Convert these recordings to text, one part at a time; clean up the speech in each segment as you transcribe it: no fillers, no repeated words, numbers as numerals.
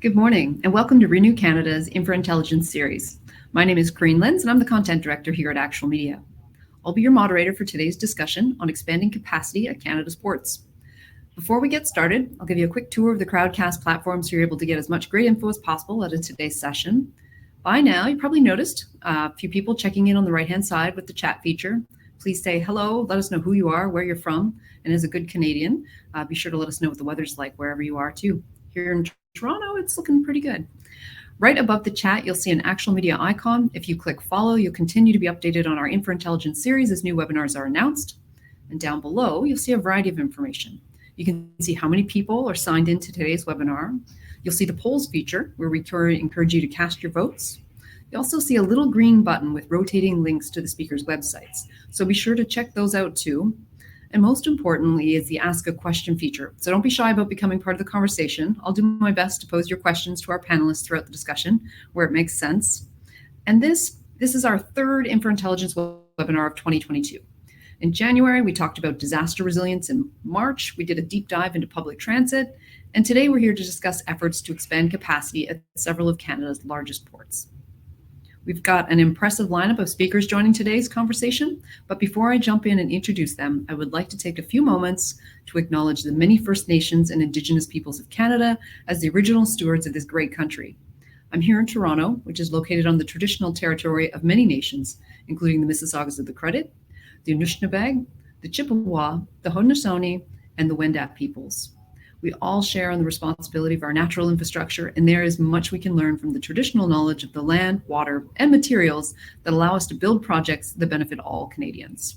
Good morning, and welcome to Renew Canada's INFRAIntelligence series. My name is Corinne Lynds, and I'm the Content Director here at Actual Media. I'll be your moderator for today's discussion on expanding capacity at Canada's ports. Before we get started, I'll give you a quick tour of the Crowdcast platform so you're able to get as much great info as possible out of today's session. By now, you probably noticed a few people checking in on the right-hand side with the chat feature. Please say hello, let us know who you are, where you're from, and as a good Canadian, be sure to let us know what the weather's like wherever you are too. Here in Toronto, it's looking pretty good. Right above the chat, you'll see an Actual Media icon. If you click follow, you'll continue to be updated on our INFRAIntelligence series as new webinars are announced. And down below, you'll see a variety of information. You can see how many people are signed into today's webinar. You'll see the polls feature, where we encourage you to cast your votes. You also see a little green button with rotating links to the speakers' websites. So be sure to check those out too. And most importantly is the Ask a Question feature. So don't be shy about becoming part of the conversation. I'll do my best to pose your questions to our panelists throughout the discussion where it makes sense. And this is our third INFRAIntelligence webinar of 2022. In January, we talked about disaster resilience. In March, we did a deep dive into public transit. And today we're here to discuss efforts to expand capacity at several of Canada's largest ports. We've got an impressive lineup of speakers joining today's conversation, but before I jump in and introduce them, I would like to take a few moments to acknowledge the many First Nations and Indigenous peoples of Canada as the original stewards of this great country. I'm here in Toronto, which is located on the traditional territory of many nations, including the Mississaugas of the Credit, the Anishinaabe, the Chippewa, the Haudenosaunee, and the Wendat peoples. We all share on the responsibility of our natural infrastructure, and there is much we can learn from the traditional knowledge of the land, water, and materials that allow us to build projects that benefit all Canadians.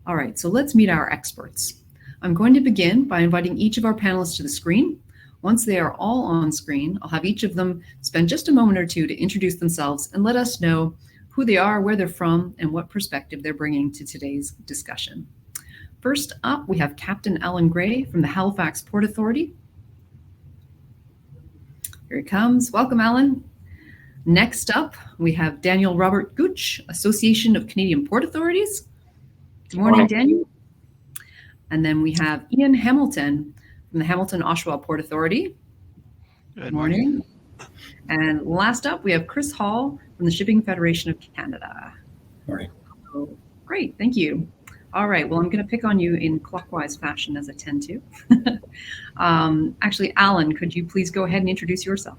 All right, so let's meet our experts. I'm going to begin by inviting each of our panelists to the screen. Once they are all on screen, I'll have each of them spend just a moment or two to introduce themselves and let us know who they are, where they're from, and what perspective they're bringing to today's discussion. First up, we have Captain Allan Gray from the Halifax Port Authority. Here he comes. Welcome, Allan. Next up, we have Daniel Robert Gooch, Association of Canadian Port Authorities. Good morning, Daniel. And then we have Ian Hamilton from the Hamilton-Oshawa Port Authority. Good morning. And last up, we have Chris Hall from the Shipping Federation of Canada. Morning. Oh, great, thank you. All right, well, I'm going to pick on you in clockwise fashion as I tend to. Actually, Allan, could you please go ahead and introduce yourself?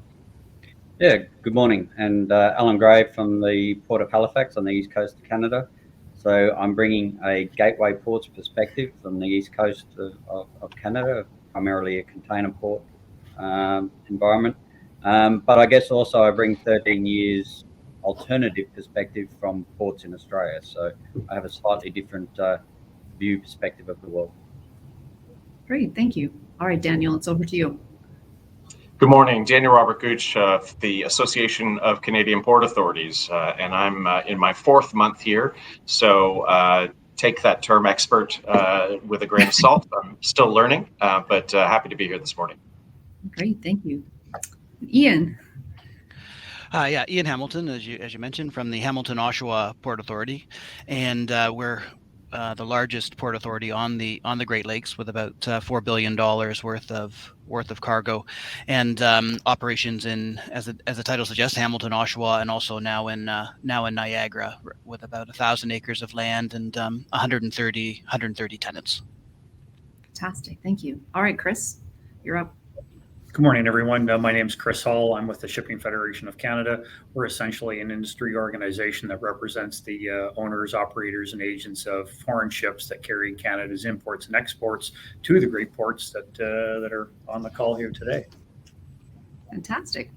Yeah, good morning. And Allan Gray from the Port of Halifax on the east coast of Canada. So I'm bringing a gateway ports perspective from the east coast of Canada, primarily a container port environment. But I guess also I bring 13 years alternative perspective from ports in Australia. So I have a slightly different view perspective of the world. Great, thank you. All right, Daniel, it's over to you. Good morning, Daniel Robert Gooch of the Association of Canadian Port Authorities, and I'm in my fourth month here. So take that term expert with a grain of salt. I'm still learning, but happy to be here this morning. Great, thank you. Ian. Ian Hamilton, as you mentioned, from the Hamilton-Oshawa Port Authority, and we're the largest port authority on the Great Lakes with about $4 billion worth of cargo, and operations in, as the title suggests, Hamilton-Oshawa, and also now in Niagara with about 1,000 acres of land and 130 tenants. Fantastic, thank you. All right, Chris, you're up. Good morning, everyone. My name is Chris Hall. I'm with the Shipping Federation of Canada. We're essentially an industry organization that represents the owners, operators, and agents of foreign ships that carry Canada's imports and exports to the great ports that are on the call here today. Fantastic.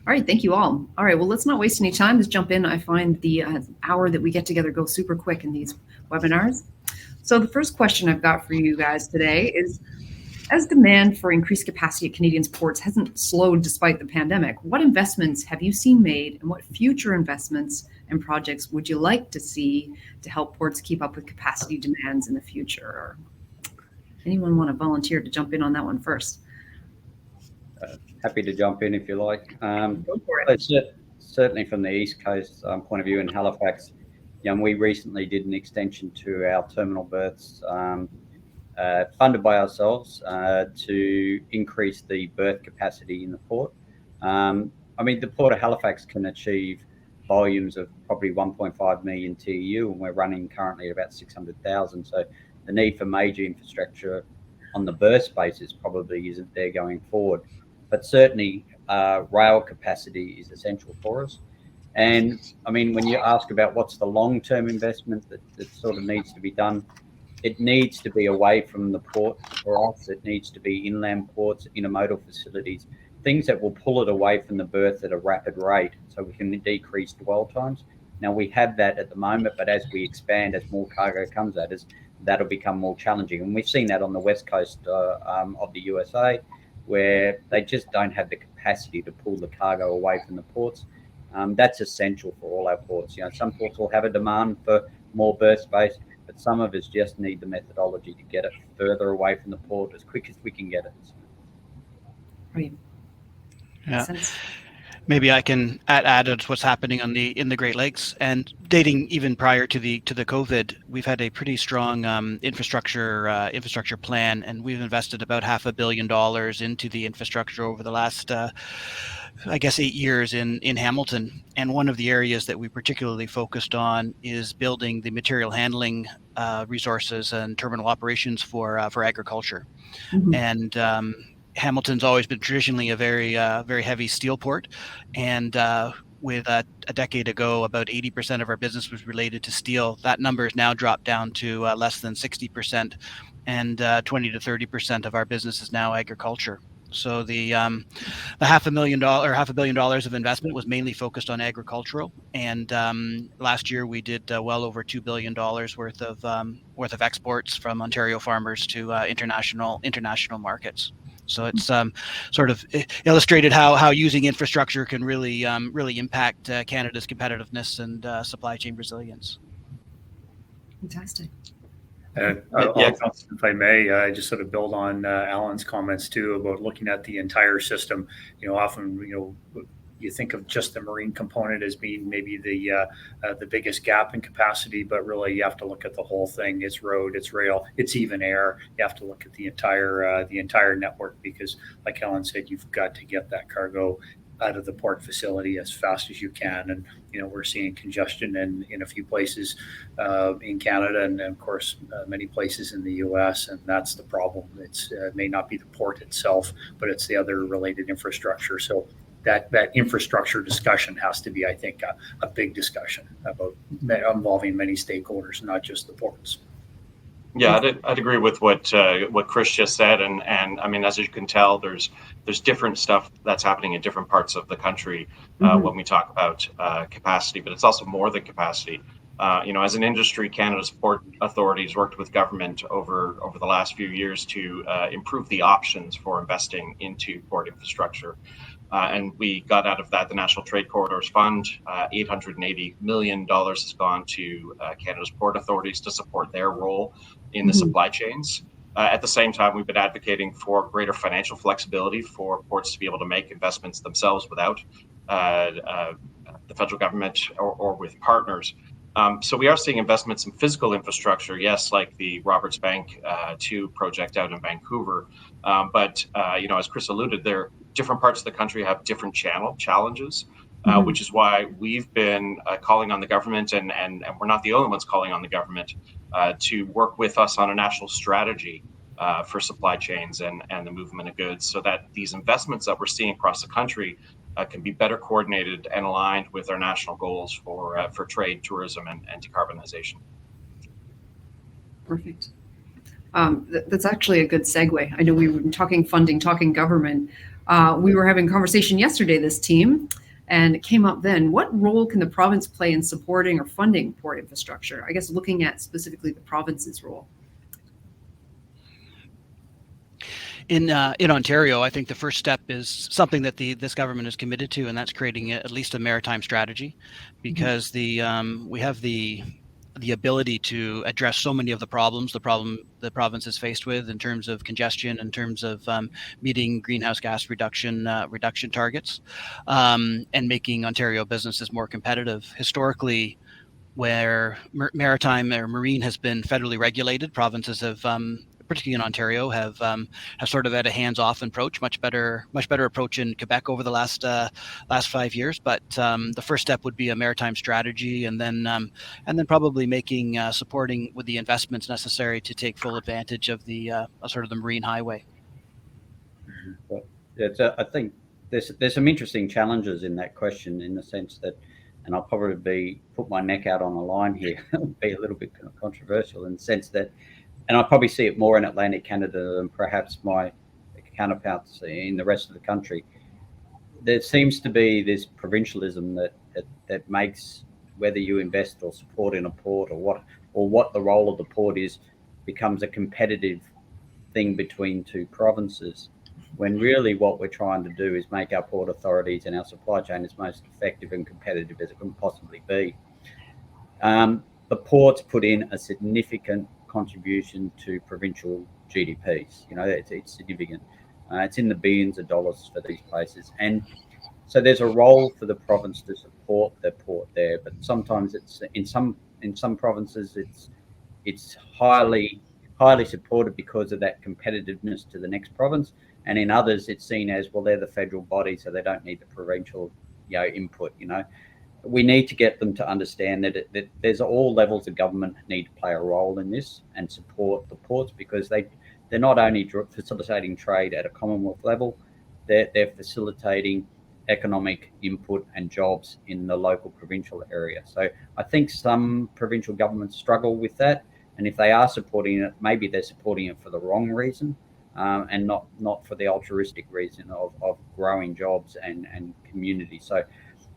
All right, thank you all. All right, well, let's not waste any time. Let's jump in. I find the hour that we get together goes super quick in these webinars. So the first question I've got for you guys today is, as demand for increased capacity at Canadians' ports hasn't slowed despite the pandemic, what investments have you seen made, and what future investments and projects would you like to see to help ports keep up with capacity demands in the future? Anyone want to volunteer to jump in on that one first? Happy to jump in if you like. Go for it. Certainly from the East Coast point of view in Halifax, we recently did an extension to our terminal berths funded by ourselves to increase the berth capacity in the port. I mean, the Port of Halifax can achieve volumes of probably 1.5 million TEU, and we're running currently at about 600,000. So the need for major infrastructure on the berth basis probably isn't there going forward. But certainly rail capacity is essential for us. And I mean, when you ask about what's the long-term investment that sort of needs to be done, it needs to be away from the port for us. It needs to be inland ports, intermodal facilities, things that will pull it away from the berth at a rapid rate so we can decrease dwell times. Now, we have that at the moment, but as we expand, as more cargo comes at us, that'll become more challenging. And we've seen that on the west coast of the USA, where they just don't have the capacity to pull the cargo away from the ports. That's essential for all our ports. You know, some ports will have a demand for more berth space, but some of us just need the methodology to get it further away from the port as quick as we can get it. Right. Yeah. Maybe I can add to what's happening in the Great Lakes, and dating even prior to the COVID, we've had a pretty strong infrastructure plan, and we've invested about $500 million into the infrastructure over the last I guess 8 years in Hamilton. And one of the areas that we particularly focused on is building the material handling resources and terminal operations for agriculture. Mm-hmm. And Hamilton's always been traditionally a very heavy steel port, and with a decade ago, about 80% of our business was related to steel. That number has now dropped down to less than 60%, and 20 to 30% of our business is now agriculture. So the $500 million of investment was mainly focused on agricultural, and last year we did well over $2 billion worth of exports from Ontario farmers to international markets. So it's sort of illustrated how using infrastructure can really impact Canada's competitiveness and supply chain resilience. Fantastic. If I may, just sort of build on Allan's comments too about looking at the entire system. You know, often you think of just the marine component as being maybe the biggest gap in capacity, but really you have to look at the whole thing. It's road, it's rail, it's even air. You have to look at the entire network, because, like Allan said, you've got to get that cargo out of the port facility as fast as you can. And we're seeing congestion in a few places in Canada, and of course many places in the US, and that's the problem. It may not be the port itself, but it's the other related infrastructure. So that infrastructure discussion has to be, I think, a big discussion about involving many stakeholders, not just the ports. Yeah, I'd agree with what Chris just said, and I mean, as you can tell, there's different stuff that's happening in different parts of the country when we talk about capacity, but it's also more than capacity. As an industry, Canada's port authorities worked with government over the last few years to improve the options for investing into port infrastructure. And we got out of that the National Trade Corridors Fund. $880 million has gone to Canada's port authorities to support their role in the supply chains. At the same time, we've been advocating for greater financial flexibility for ports to be able to make investments themselves without the federal government or with partners. So we are seeing investments in physical infrastructure, yes, like the Roberts Bank 2 project out in Vancouver. But as Chris alluded, there different parts of the country have different challenges, which is why we've been calling on the government, and we're not the only ones calling on the government to work with us on a national strategy for supply chains and the movement of goods, so that these investments that we're seeing across the country can be better coordinated and aligned with our national goals for trade, tourism, and decarbonization. Perfect. That's actually a good segue. I know we were talking funding, talking government. We were having a conversation yesterday, this team, and it came up then. What role can the province play in supporting or funding port infrastructure? I guess looking at specifically the province's role. In Ontario, I think the first step is something that this government is committed to, and that's creating at least a maritime strategy, because we have the ability to address so many of the problems the province is faced with in terms of congestion, in terms of meeting greenhouse gas reduction targets, and making Ontario businesses more competitive. Historically, where maritime or marine has been federally regulated, provinces have particularly in Ontario, have sort of had a hands-off approach, much better approach in Quebec over the last 5 years. But the first step would be a maritime strategy, and then probably making supporting with the investments necessary to take full advantage of the sort of the marine highway. Well, I think there's some interesting challenges in that question, in the sense that, and I'll probably put my neck out on a line here, be a little bit controversial in the sense that, and I probably see it more in Atlantic Canada than perhaps my counterparts in the rest of the country. There seems to be this provincialism that makes whether you invest or support in a port, or what the role of the port is, becomes a competitive thing between two provinces, when really what we're trying to do is make our port authorities and our supply chain as most effective and competitive as it can possibly be. The ports put in a significant contribution to provincial GDPs. It's significant. It's in the billions of dollars for these places, and so there's a role for the province to support the port there. But sometimes it's in some provinces it's highly supported because of that competitiveness to the next province, and in others it's seen as, well, they're the federal body, so they don't need the provincial input. We need to get them to understand that there's all levels of government need to play a role in this and support the ports, because they're not only facilitating trade at a Commonwealth level, they're facilitating economic input and jobs in the local provincial area. So I think some provincial governments struggle with that, and if they are supporting it, maybe they're supporting it for the wrong reason, and not for the altruistic reason of growing jobs and community. So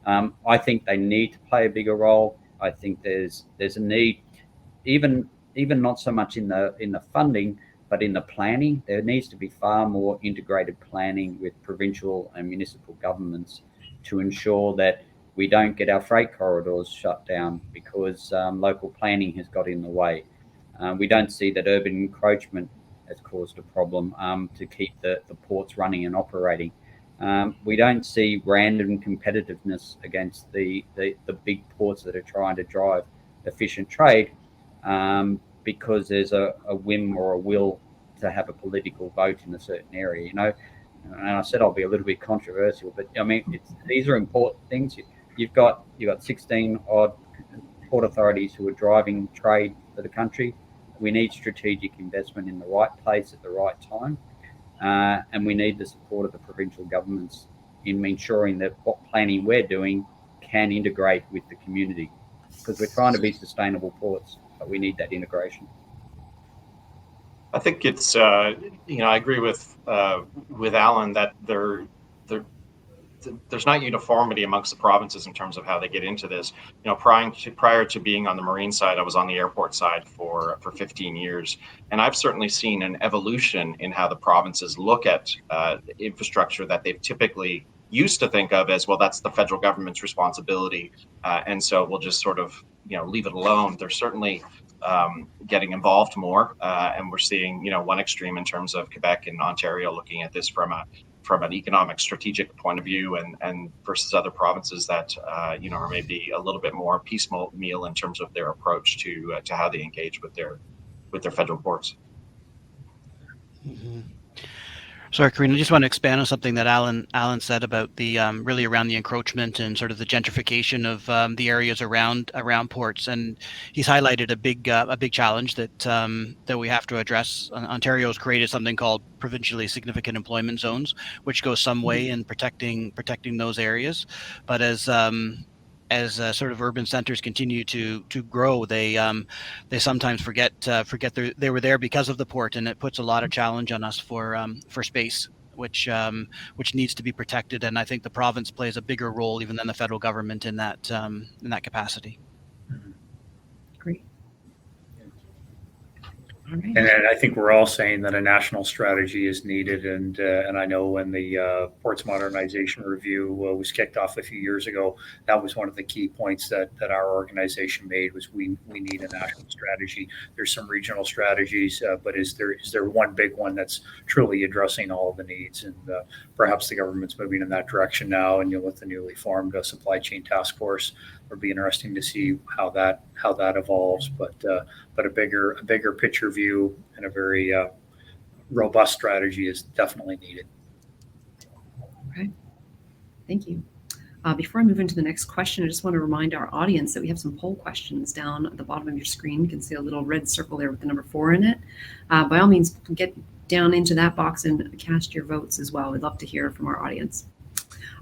I think they need to play a bigger role. I think there's a need, even not so much in the funding, but in the planning. There needs to be far more integrated planning with provincial and municipal governments to ensure that we don't get our freight corridors shut down because local planning has got in the way. We don't see that urban encroachment has caused a problem to keep the ports running and operating. We don't see random competitiveness against the big ports that are trying to drive efficient trade, because there's a whim or a will to have a political vote in a certain area, And I said I'll be a little bit controversial, but I mean these are important things. You've got 16 odd port authorities who are driving trade for the country. We need strategic investment in the right place at the right time, and we need the support of the provincial governments in ensuring that what planning we're doing can integrate with the community, because we're trying to be sustainable ports, but we need that integration. I think it's I agree with Allan that there's not uniformity amongst the provinces in terms of how they get into this. Prior to being on the marine side, I was on the airport side for 15 years, and I've certainly seen an evolution in how the provinces look at infrastructure that they've typically used to think of as, well, that's the federal government's responsibility, and so we'll just sort of leave it alone. They're certainly getting involved more, and we're seeing one extreme in terms of Quebec and Ontario looking at this from an economic strategic point of view, and versus other provinces that are maybe a little bit more piecemeal in terms of their approach to how they engage with their federal ports. Mm-hmm. Sorry, Corinne, I just want to expand on something that Allan said about the really around the encroachment and sort of the gentrification of the areas around ports, and he's highlighted a big challenge that we have to address. Ontario's created something called provincially significant employment zones, which goes some way in protecting those areas, but as sort of urban centers continue to grow, they sometimes forget they were there because of the port, and it puts a lot of challenge on us for space, which needs to be protected. And I think the province plays a bigger role even than the federal government in that capacity. Great. All right. And I think we're all saying that a national strategy is needed. And I know when the Ports Modernization Review was kicked off a few years ago, that was one of the key points that our organization made, was we need a national strategy. There's some regional strategies, but is there one big one that's truly addressing all of the needs? And perhaps the government's moving in that direction now. And with the newly formed supply chain task force, it'll be interesting to see how that evolves. But a bigger picture view and a very robust strategy is definitely needed. Okay, thank you. Before I move into the next question, I just want to remind our audience that we have some poll questions down at the bottom of your screen. You can see a little red circle there with the number 4 in it. By all means, get down into that box and cast your votes as well. We'd love to hear from our audience.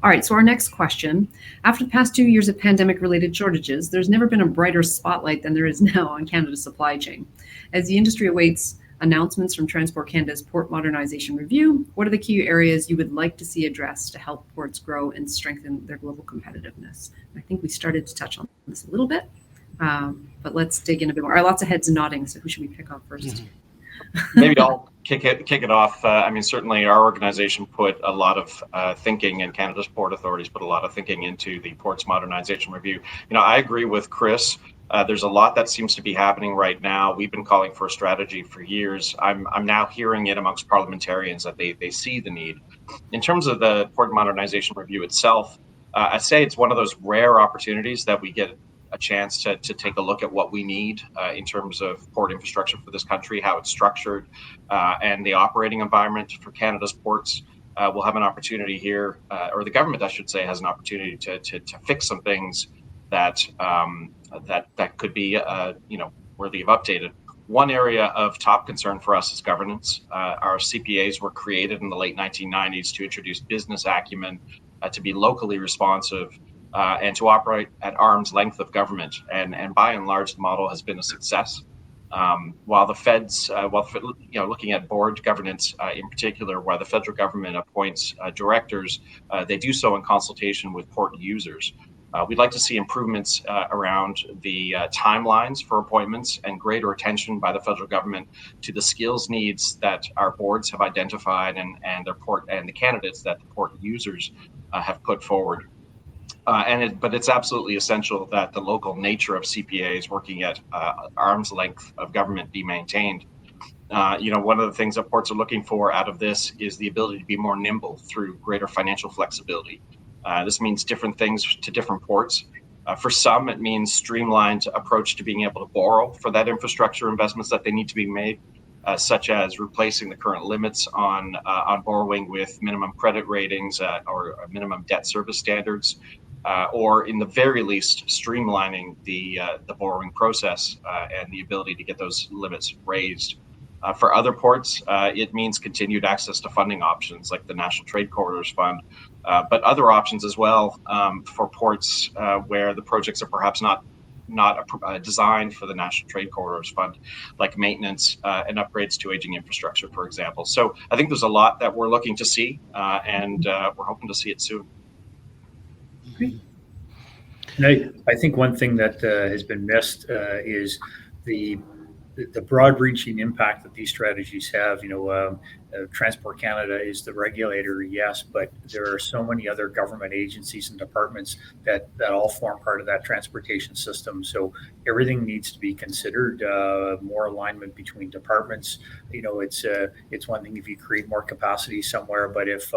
All right, so our next question. After the past 2 years of pandemic-related shortages, there's never been a brighter spotlight than there is now on Canada's supply chain. As the industry awaits announcements from Transport Canada's Port Modernization Review, what are the key areas you would like to see addressed to help ports grow and strengthen their global competitiveness? I think we started to touch on this a little bit, but let's dig in a bit more. Lots of heads nodding, so who should we pick up first? Maybe I'll kick it off. I mean, certainly our organization put a lot of thinking, and Canada's port authorities put a lot of thinking into the Ports Modernization Review. I agree with Chris. There's a lot that seems to be happening right now. We've been calling for a strategy for years. I'm now hearing it amongst parliamentarians that they see the need. In terms of the Port Modernization Review itself, I'd say it's one of those rare opportunities that we get a chance to take a look at what we need in terms of port infrastructure for this country, how it's structured, and the operating environment for Canada's ports. We'll have an opportunity here, or the government, I should say, has an opportunity to fix some things that could be worthy of updated. One area of top concern for us is governance. Our CPAs were created in the late 1990s to introduce business acumen, to be locally responsive, and to operate at arm's length of government. And by and large, the model has been a success. While the feds, looking at board governance in particular, while the federal government appoints directors, they do so in consultation with port users. We'd like to see improvements around the timelines for appointments and greater attention by the federal government to the skills needs that our boards have identified and the candidates that the port users have put forward. But it's absolutely essential that the local nature of CPAs working at arm's length of government be maintained. One of the things that ports are looking for out of this is the ability to be more nimble through greater financial flexibility. This means different things to different ports. For some, it means streamlined approach to being able to borrow for that infrastructure investments that they need to be made, such as replacing the current limits on borrowing with minimum credit ratings or minimum debt service standards. Or in the very least, streamlining the borrowing process and the ability to get those limits raised. For other ports, it means continued access to funding options like the National Trade Corridors Fund, but other options as well for ports where the projects are perhaps not designed for the National Trade Corridors Fund, like maintenance and upgrades to aging infrastructure, for example. So I think there's a lot that we're looking to see, and we're hoping to see it soon. And I think one thing that has been missed is the broad-reaching impact that these strategies have. Transport Canada is the regulator, yes, but there are so many other government agencies and departments that all form part of that transportation system. So everything needs to be considered, more alignment between departments. It's one thing if you create more capacity somewhere, but if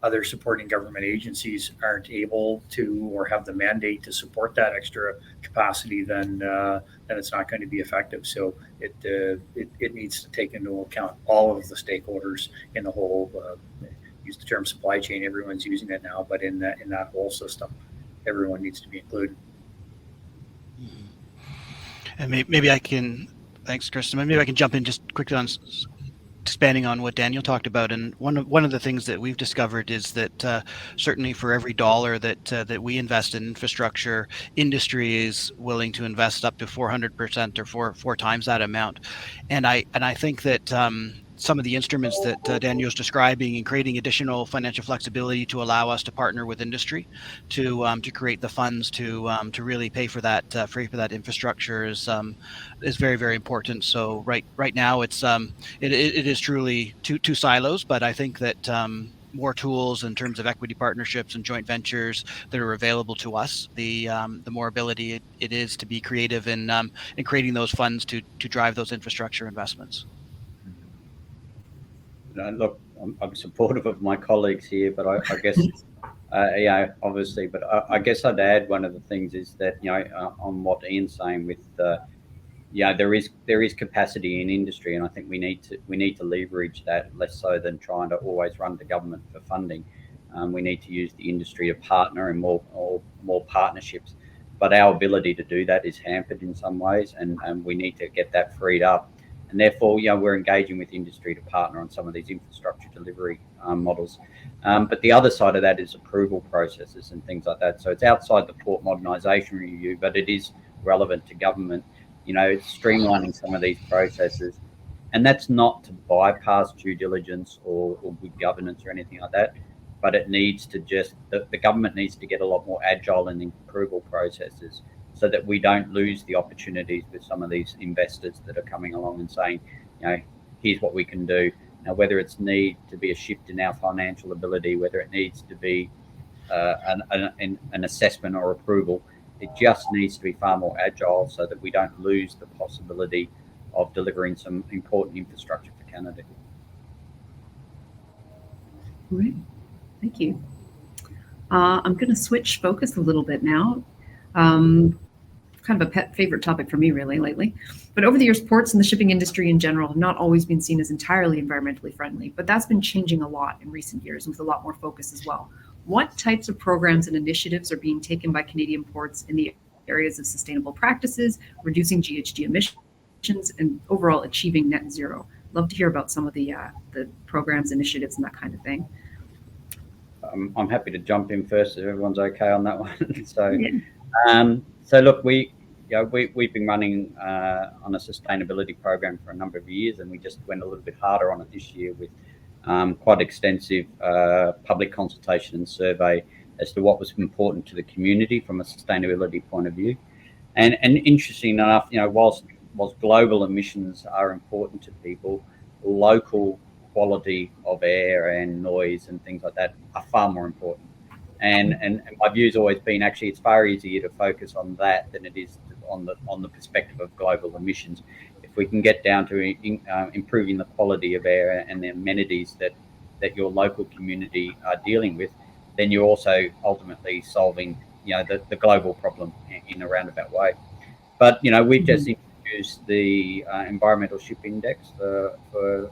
other supporting government agencies aren't able to or have the mandate to support that extra capacity, then it's not going to be effective. So it needs to take into account all of the stakeholders in the whole, use the term supply chain, everyone's using it now, but in that whole system, everyone needs to be included. And maybe I can, thanks, Kristen. Maybe I can jump in just quickly on expanding on what Daniel talked about. And one of the things that we've discovered is that certainly for every dollar that we invest in infrastructure, industry is willing to invest up to 400% or four times that amount. And I think that some of the instruments that Daniel's describing and creating additional financial flexibility to allow us to partner with industry to create the funds to really pay for that infrastructure is very, very important. So right now it is truly two silos, but I think that more tools in terms of equity partnerships and joint ventures that are available to us, the more ability it is to be creative in creating those funds to drive those infrastructure investments. Look, I'm supportive of my colleagues here, but I guess, obviously, but I guess I'd add one of the things is that, on what Ian's saying with there is capacity in industry, and I think we need to leverage that less so than trying to always run to government for funding. We need to use the industry to partner in more partnerships, but our ability to do that is hampered in some ways, and we need to get that freed up. And therefore, we're engaging with industry to partner on some of these infrastructure delivery models. But the other side of that is approval processes and things like that. So it's outside the port modernisation review, but it is relevant to government. It's streamlining some of these processes. And that's not to bypass due diligence or good governance or anything like that, but it needs to the government needs to get a lot more agile in the approval processes so that we don't lose the opportunities with some of these investors that are coming along and saying, here's what we can do. Now, whether it's need to be a shift in our financial ability, whether it needs to be an assessment or approval, it just needs to be far more agile so that we don't lose the possibility of delivering some important infrastructure for Canada. Great. Thank you. I'm going to switch focus a little bit now. Kind of a favorite topic for me really lately. But over the years, ports and the shipping industry in general have not always been seen as entirely environmentally friendly, but that's been changing a lot in recent years with a lot more focus as well. What types of programs and initiatives are being taken by Canadian ports in the areas of sustainable practices, reducing GHG emissions, and overall achieving net zero? Love to hear about some of the programs, initiatives, and that kind of thing. I'm happy to jump in first if everyone's okay on that one. Yeah. Look, we've been running on a sustainability program for a number of years, and we just went a little bit harder on it this year with quite extensive public consultation and survey as to what was important to the community from a sustainability point of view. And interesting enough, whilst global emissions are important to people, local quality of air and noise and things like that are far more important. And my view's always been, actually, it's far easier to focus on that than it is on the perspective of global emissions. If we can get down to improving the quality of air and the amenities that your local community are dealing with, then you're also ultimately solving the global problem in a roundabout way. But we've just introduced the environmental ship index for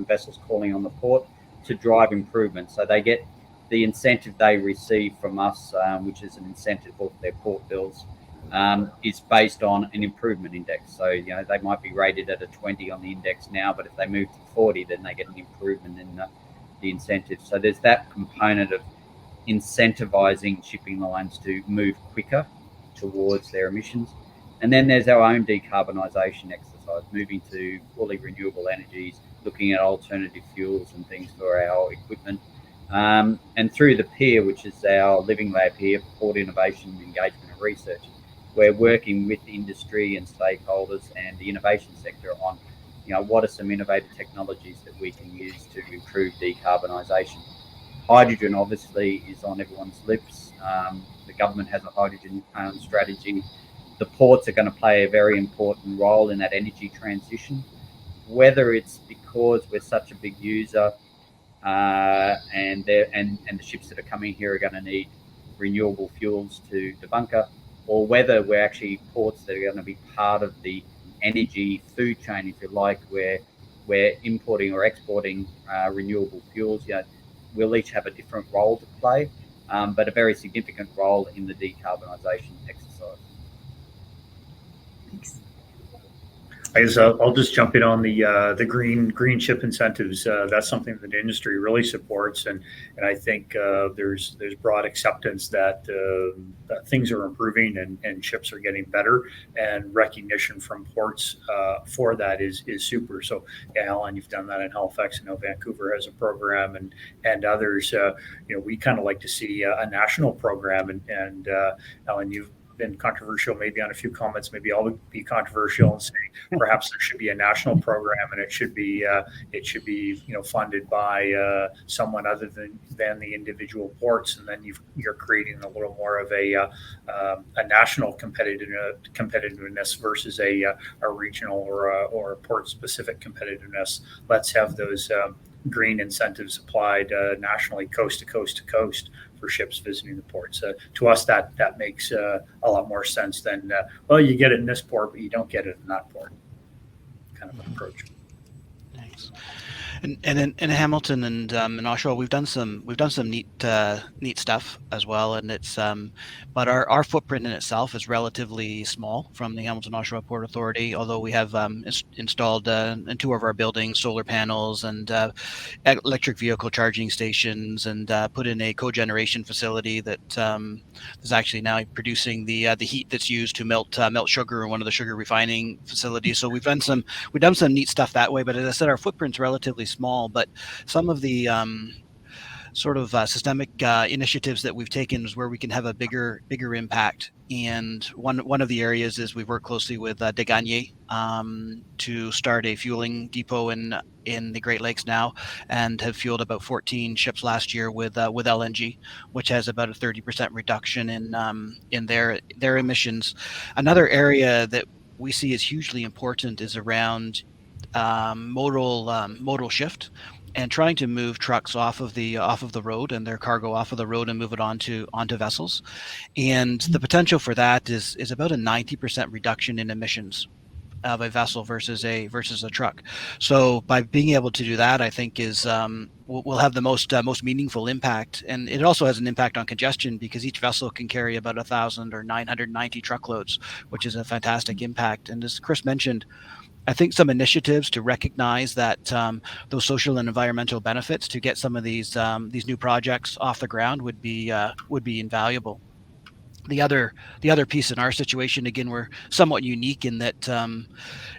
vessels calling on the port to drive improvements. So they get the incentive they receive from us, which is an incentive for their port bills, is based on an improvement index. So they might be rated at a 20 on the index now, but if they move to 40, then they get an improvement in the incentive. So there's that component of incentivizing shipping lines to move quicker towards their emissions. And then there's our own decarbonisation exercise, moving to fully renewable energies, looking at alternative fuels and things for our equipment. And through the PEER, which is our living lab here, Port Innovation, Engagement and Research, we're working with industry and stakeholders and the innovation sector on, what are some innovative technologies that we can use to improve decarbonisation. Hydrogen obviously is on everyone's lips. The government has a hydrogen strategy. The ports are going to play a very important role in that energy transition, whether it's because we're such a big user and the ships that are coming here are going to need renewable fuels to bunker, or whether we're actually ports that are going to be part of the energy food chain, if you like, where we're importing or exporting renewable fuels. We'll each have a different role to play, but a very significant role in the decarbonisation exercise. Thanks. I'll just jump in on the green ship incentives. That's something that the industry really supports, and I think there's broad acceptance that things are improving and ships are getting better, and recognition from ports for that is super. So, Allan, you've done that in Halifax. I know Vancouver has a program, and others. We kind of like to see a national program, and Allan, you've been controversial maybe on a few comments. Maybe I'll be controversial and say perhaps there should be a national program, and it should be funded by someone other than the individual ports, and then you're creating a little more of a national competitiveness versus a regional or a port specific competitiveness. Let's have those green incentives applied nationally, coast to coast to coast, for ships visiting the ports. To us, that makes a lot more sense than, well, you get it in this port, but you don't get it in that port, kind of an approach. Thanks. And in Hamilton and in Oshawa, we've done some neat stuff as well, and it's but our footprint in itself is relatively small from the Hamilton Oshawa Port Authority. Although we have installed in 2 of our buildings solar panels and electric vehicle charging stations, and put in a cogeneration facility that is actually now producing the heat that's used to melt sugar in one of the sugar refining facilities. So we've done some neat stuff that way. But as I said, our footprint's relatively small. But some of the sort of systemic initiatives that we've taken is where we can have a bigger impact. And one of the areas is we've worked closely with De Gagné to start a fueling depot in the Great Lakes now, and have fueled about 14 ships last year with LNG, which has about a 30% reduction in their emissions. Another area that we see as hugely important is around modal shift, and trying to move trucks off of the road and their cargo off of the road and move it onto vessels. And the potential for that is about a 90% reduction in emissions of a vessel versus a truck. So by being able to do that, I think is will have the most meaningful impact. And it also has an impact on congestion, because each vessel can carry about 1,000 or 990 truckloads, which is a fantastic impact. And as Chris mentioned, I think some initiatives to recognize that those social and environmental benefits to get some of these new projects off the ground would be invaluable. The other piece in our situation, again, we're somewhat unique in that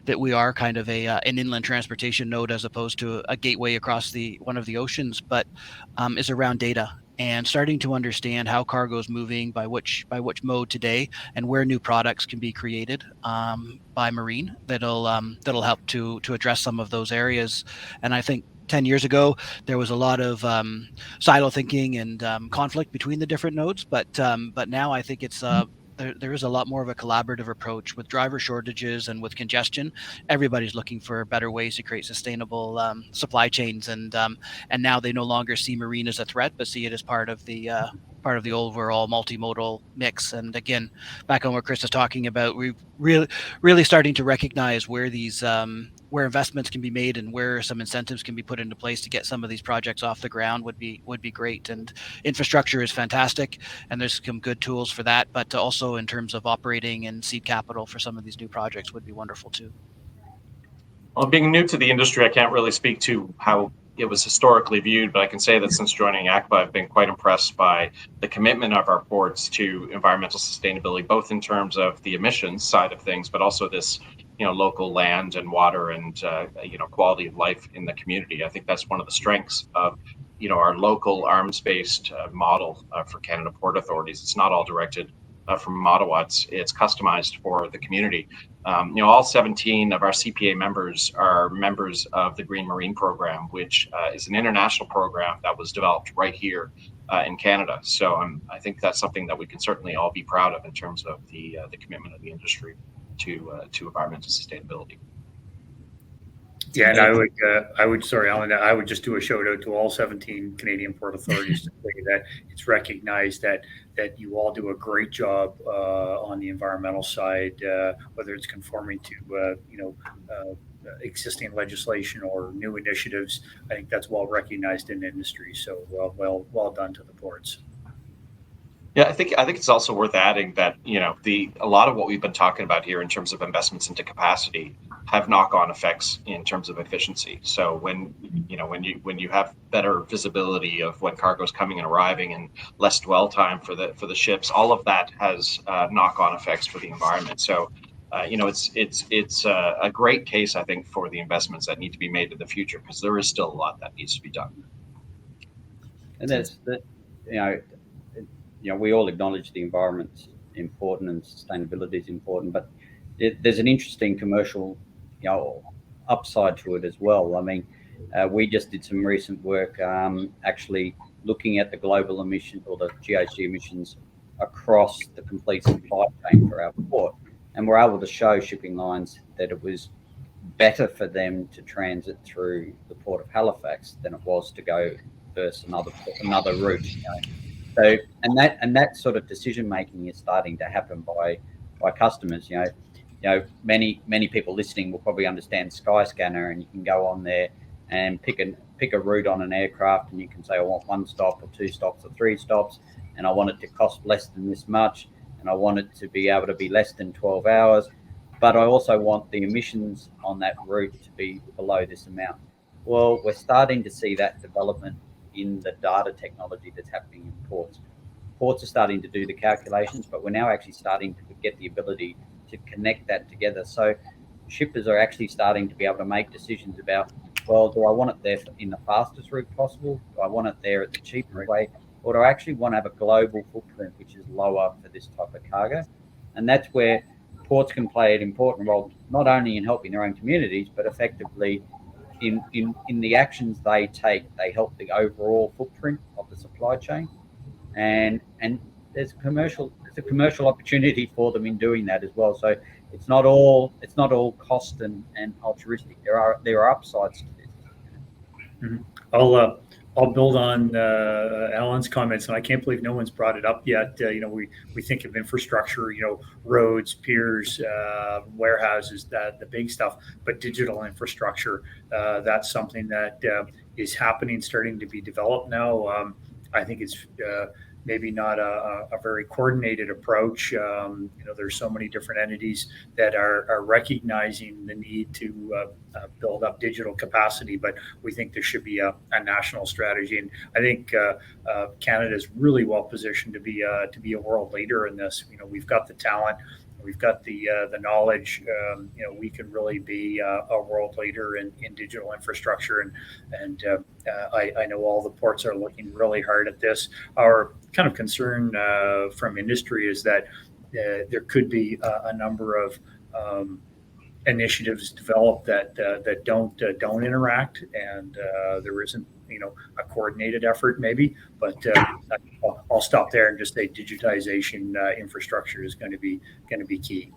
that we are kind of an inland transportation node as opposed to a gateway across one of the oceans, but is around data and starting to understand how cargo is moving, by which mode today, and where new products can be created by marine that'll help to address some of those areas. And I think 10 years ago, there was a lot of silo thinking and conflict between the different nodes, but now I think it's there is a lot more of a collaborative approach with driver shortages and with congestion. Everybody's looking for better ways to create sustainable supply chains, and now they no longer see marine as a threat, but see it as part of the overall multimodal mix. And again, back on what Chris is talking about, we really starting to recognize where these where investments can be made and where some incentives can be put into place to get some of these projects off the ground would be great. And infrastructure is fantastic, and there's some good tools for that, but also in terms of operating and seed capital for some of these new projects would be wonderful too. Well, being new to the industry, I can't really speak to how it was historically viewed, but I can say that since joining ACPA, I've been quite impressed by the commitment of our ports to environmental sustainability, both in terms of the emissions side of things, but also this, local land and water and, quality of life in the community. I think that's one of the strengths of, our local arms-based model for Canada Port Authorities. It's not all directed from Ottawa. It's customized for the community. All 17 of our CPA members are members of the Green Marine Program, which is an international program that was developed right here in Canada. So I think that's something that we can certainly all be proud of in terms of the commitment of the industry to environmental sustainability. Yeah, and I would, sorry, Allan, I would just do a shout out to all 17 Canadian port authorities to say that it's recognized that you all do a great job on the environmental side, whether it's conforming to existing legislation or new initiatives. I think that's well recognized in the industry. So well done to the ports. Yeah, I think it's also worth adding that a lot of what we've been talking about here in terms of investments into capacity have knock-on effects in terms of efficiency. So when you have better visibility of when cargo is coming and arriving and less dwell time for the ships, all of that has knock-on effects for the environment. So it's a great case, I think, for the investments that need to be made in the future, because there is still a lot that needs to be done. And that's we all acknowledge the environment's important and sustainability is important, but there's an interesting commercial, upside to it as well. I mean, we just did some recent work actually looking at the global emission or the GHG emissions across the complete supply chain for our port, and we're able to show shipping lines that it was better for them to transit through the port of Halifax than it was to go versus another route. So and that sort of decision making is starting to happen by customers. Many people listening will probably understand Skyscanner, and you can go on there and pick a route on an aircraft, and you can say I want 1 stop or 2 stops or 3 stops, and I want it to cost less than this much, and I want it to be able to be less than 12 hours, but I also want the emissions on that route to be below this amount. Well, we're starting to see that development in the data technology that's happening in ports. Ports are starting to do the calculations, but we're now actually starting to get the ability to connect that together. So shippers are actually starting to be able to make decisions about, well, do I want it there in the fastest route possible? Do I want it there at the cheapest way? Or do I actually want to have a global footprint, which is lower for this type of cargo? And that's where ports can play an important role, not only in helping their own communities, but effectively in the actions they take. They help the overall footprint of the supply chain. And there's a commercial opportunity for them in doing that as well. So it's not all cost and altruistic. There are upsides to this. Mm-hmm. I'll build on Allan's comments, and I can't believe no one's brought it up yet. We think of infrastructure, roads, piers, warehouses, the big stuff, but digital infrastructure, that's something that is happening, starting to be developed now. I think it's maybe not a very coordinated approach. There's so many different entities that are recognizing the need to build up digital capacity, but we think there should be a national strategy. And I think Canada is really well positioned to be a world leader in this. We've got the talent. We've got the knowledge. We can really be a world leader in digital infrastructure, and I know all the ports are looking really hard at this. Our kind of concern from industry is that there could be a number of initiatives developed that don't interact, and there isn't a coordinated effort maybe. But I'll stop there and just say digitization infrastructure is going to be key.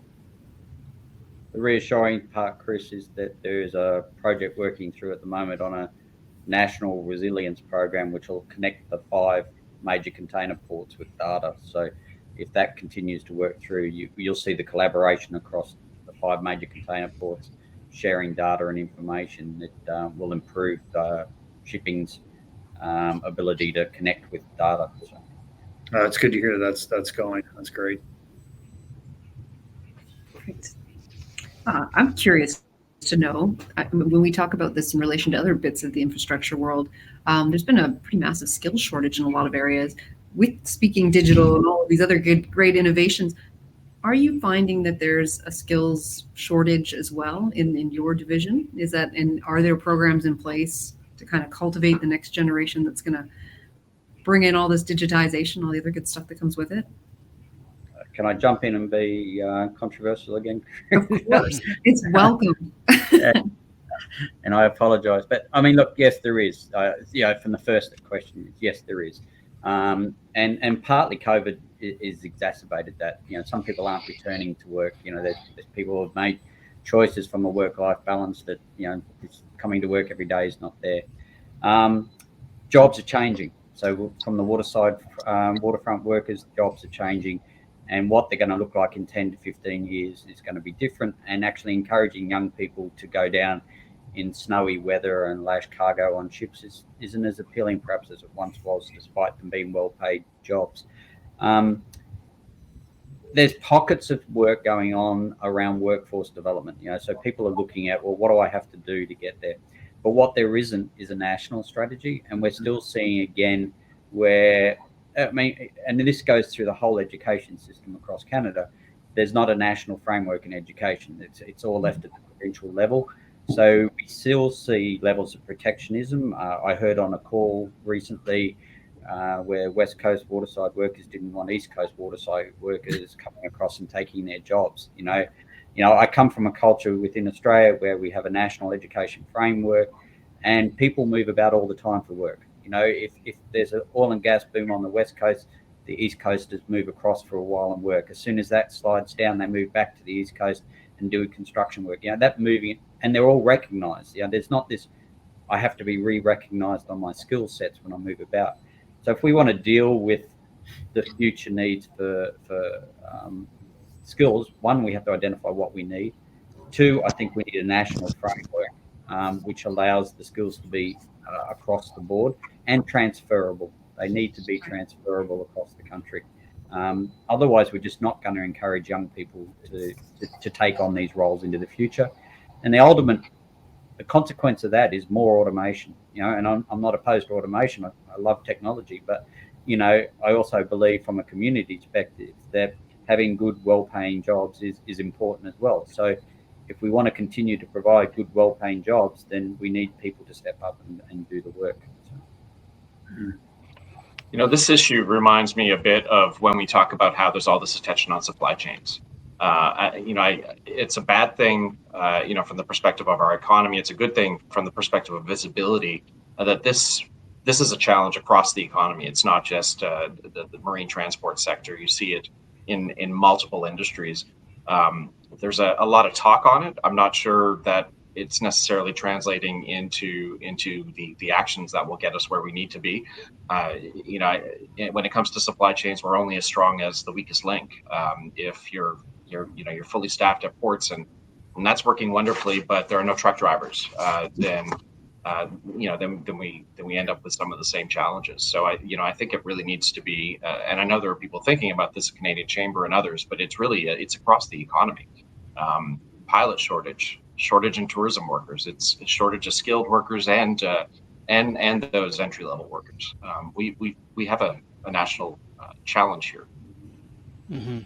The reassuring part, Chris, is that there is a project working through at the moment on a national resilience program, which will connect the 5 major container ports with data. So if that continues to work through, you'll see the collaboration across the 5 major container ports, sharing data and information that will improve shipping's ability to connect with data. So. It's good to hear that's going. That's great. Great. I'm curious to know, when we talk about this in relation to other bits of the infrastructure world, there's been a pretty massive skill shortage in a lot of areas. With speaking digital and all of these other great innovations, are you finding that there's a skills shortage as well in your division? And are there programs in place to kind of cultivate the next generation that's going to bring in all this digitization, all the other good stuff that comes with it? Can I jump in and be controversial again? Of course, it's welcome. And I apologise, but I mean, look, yes, there is. From the first question, yes, there is, and partly COVID is exacerbated that. Some people aren't returning to work. There's people who have made choices from a work-life balance that coming to work every day is not there. Jobs are changing. So from the waterfront workers, jobs are changing. And what they're going to look like in 10 to 15 years is going to be different, and actually encouraging young people to go down in snowy weather and lash cargo on ships isn't as appealing perhaps as it once was, despite them being well-paid jobs. There's pockets of work going on around workforce development, so people are looking at, well, what do I have to do to get there? But what there isn't is a national strategy, and we're still seeing again where, and this goes through the whole education system across Canada, there's not a national framework in education. It's all left at the provincial level. So we still see levels of protectionism. I heard on a call recently where West Coast waterside workers didn't want East Coast waterside workers coming across and taking their jobs. I come from a culture within Australia where we have a national education framework, and people move about all the time for work. If there's an oil and gas boom on the West Coast, the East Coasters move across for a while and work. As soon as that slides down, they move back to the East Coast and do construction work. That and they're all recognised. There's not this, I have to be re-recognised on my skill sets when I move about. So if we want to deal with the future needs for skills, one, we have to identify what we need. Two, I think we need a national framework which allows the skills to be across the board and transferable. They need to be transferable across the country. Otherwise, we're just not going to encourage young people to take on these roles into the future. And the consequence of that is more automation. And I'm not opposed to automation. I love technology, but I also believe from a community perspective that having good, well-paying jobs is important as well. So if we want to continue to provide good, well-paying jobs, then we need people to step up and do the work. This issue reminds me a bit of when we talk about how there's all this attention on supply chains. It's a bad thing, from the perspective of our economy. It's a good thing from the perspective of visibility that this is a challenge across the economy. It's not just the marine transport sector. You see it in multiple industries. There's a lot of talk on it. I'm not sure that it's necessarily translating into the actions that will get us where we need to be. When it comes to supply chains, we're only as strong as the weakest link. If you're fully staffed at ports and that's working wonderfully, but there are no truck drivers, then we end up with some of the same challenges. So I think it really needs to be, and I know there are people thinking about this, Canadian Chamber and others, but it's really it's across the economy. Pilot shortage in tourism workers. It's a shortage of skilled workers and those entry level workers. We have a national challenge here. Mm-hmm.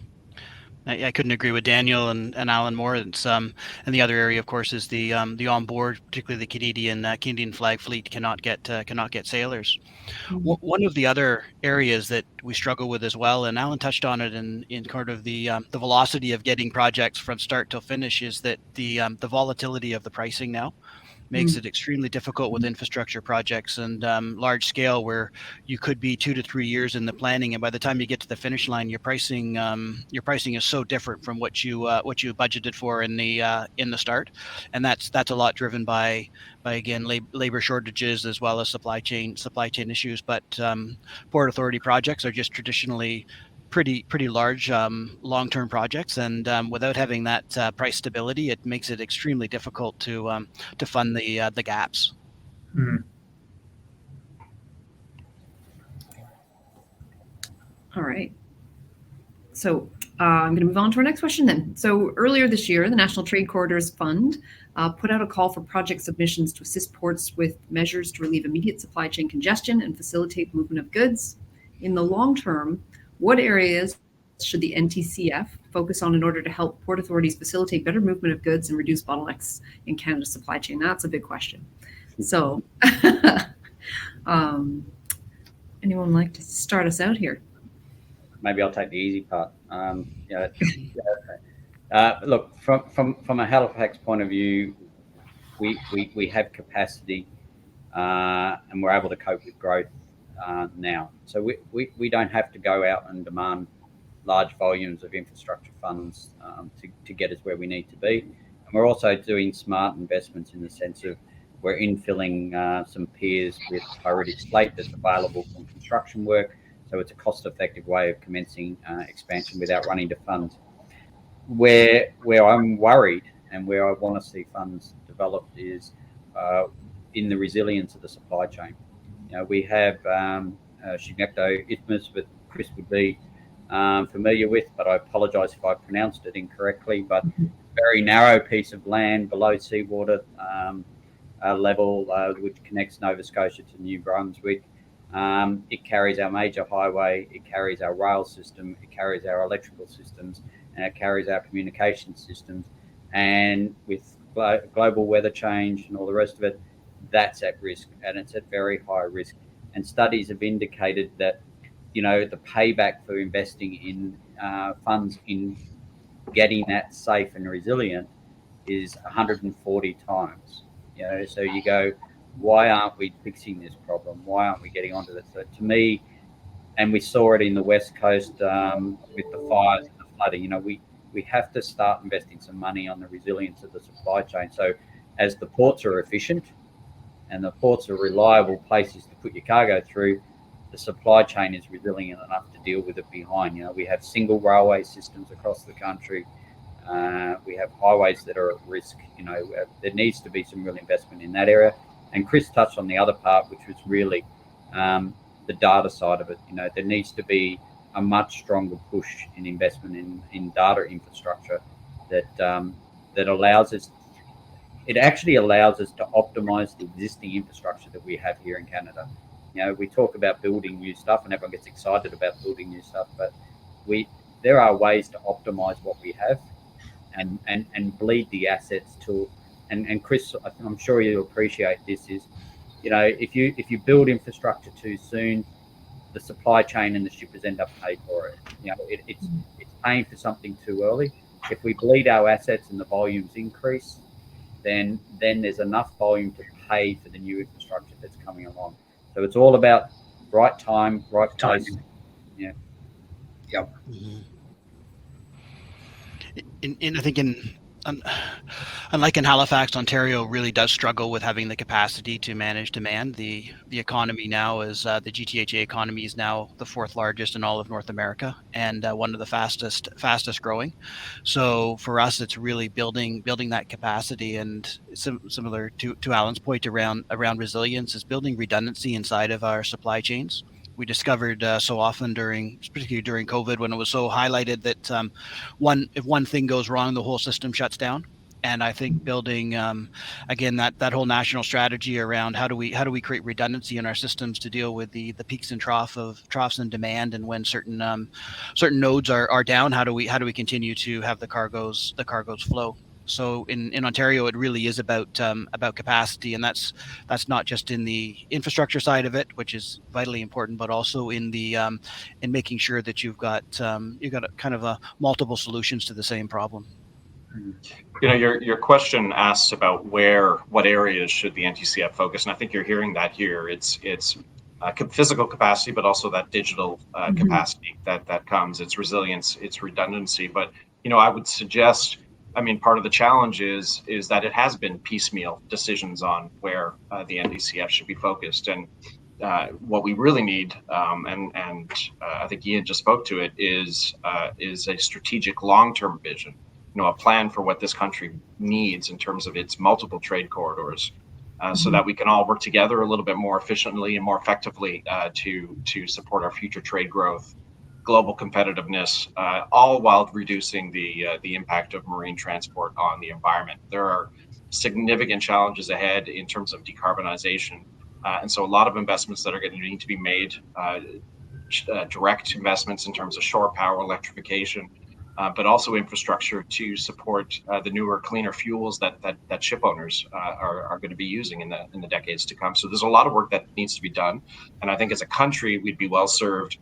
I couldn't agree with Daniel and Allan more. It's and the other area, of course, is the onboard, particularly the Canadian flag fleet cannot get sailors. Mm-hmm. One of the other areas that we struggle with as well, and Allan touched on it in kind of the velocity of getting projects from start till finish, is that the volatility of the pricing now makes it extremely difficult with infrastructure projects and large scale, where you could be 2 to 3 years in the planning, and by the time you get to the finish line, your pricing is so different from what you budgeted for in the start, and that's a lot driven by again labor shortages as well as supply chain issues. But Port Authority projects are just traditionally pretty large long-term projects, and without having that price stability, it makes it extremely difficult to fund the gaps. Mm-hmm. All right. So I'm going to move on to our next question then. So earlier this year, the National Trade Corridors Fund put out a call for project submissions to assist ports with measures to relieve immediate supply chain congestion and facilitate movement of goods. In the long term, what areas should the NTCF focus on in order to help port authorities facilitate better movement of goods and reduce bottlenecks in Canada's supply chain? That's a big question. So anyone like to start us out here? Maybe I'll take the easy part. Look, from a Halifax point of view, we have capacity and we're able to cope with growth now. So we don't have to go out and demand large volumes of infrastructure funds to get us where we need to be. And we're also doing smart investments in the sense of we're infilling some piers with priority slate that's available from construction work. So it's a cost-effective way of commencing expansion without running to funds. Where I'm worried and where I want to see funds developed is in the resilience of the supply chain. We have Chignecto Isthmus that Chris would be familiar with, but I apologise if I pronounced it incorrectly. But very narrow piece of land below seawater level, which connects Nova Scotia to New Brunswick. It carries our major highway, it carries our rail system, it carries our electrical systems, and it carries our communication systems. And with global weather change and all the rest of it, that's at risk, and it's at very high risk. And studies have indicated that, the payback for investing in funds in getting that safe and resilient is 140 times. So you go, why aren't we fixing this problem? Why aren't we getting onto this? So to me, and we saw it in the West Coast with the fires and the flooding, we have to start investing some money on the resilience of the supply chain. So as the ports are efficient and the ports are reliable places to put your cargo through, the supply chain is resilient enough to deal with it behind. We have single railway systems across the country. We have highways that are at risk. There needs to be some real investment in that area. And Chris touched on the other part, which was really the data side of it. There needs to be a much stronger push in investment in data infrastructure that allows us. It actually allows us to optimize the existing infrastructure that we have here in Canada. We talk about building new stuff, and everyone gets excited about building new stuff, but there are ways to optimize what we have and bleed the assets to. And Chris, I'm sure you'll appreciate this, is if you build infrastructure too soon, the supply chain and the shippers end up paying for it. It's paying for something too early. If we bleed our assets and the volumes increase, then there's enough volume to pay for the new infrastructure that's coming along. So it's all about right time, right place. Yeah. Yep. I think unlike in Halifax, Ontario really does struggle with having the capacity to manage demand. The economy now is the GTHA economy is now the fourth largest in all of North America, and one of the fastest growing. So for us, it's really building that capacity, and similar to Allan's point around resilience, is building redundancy inside of our supply chains. We discovered so often particularly during COVID, when it was so highlighted that if one thing goes wrong, the whole system shuts down. And I think building again that whole national strategy around how do we create redundancy in our systems to deal with the peaks and troughs in demand, and when certain nodes are down, how do we continue to have the cargoes flow. So in Ontario, it really is about capacity, and that's not just in the infrastructure side of it, which is vitally important, but also in making sure that you've got kind of multiple solutions to the same problem. Your question asks about what areas should the NTCF focus, and I think you're hearing that here. It's physical capacity, but also that digital capacity that comes. It's resilience, it's redundancy. But I would suggest, part of the challenge is that it has been piecemeal decisions on where the NDCF should be focused, and what we really need, and I think Ian just spoke to it, is a strategic long-term vision. A plan for what this country needs in terms of its multiple trade corridors, so that we can all work together a little bit more efficiently and more effectively to support our future trade growth, global competitiveness, all while reducing the impact of marine transport on the environment. There are significant challenges ahead in terms of decarbonization, and so a lot of investments that are going to need to be made, direct investments in terms of shore power, electrification, but also infrastructure to support the newer, cleaner fuels that ship owners are going to be using in the decades to come. So there's a lot of work that needs to be done, and I think as a country, we'd be well served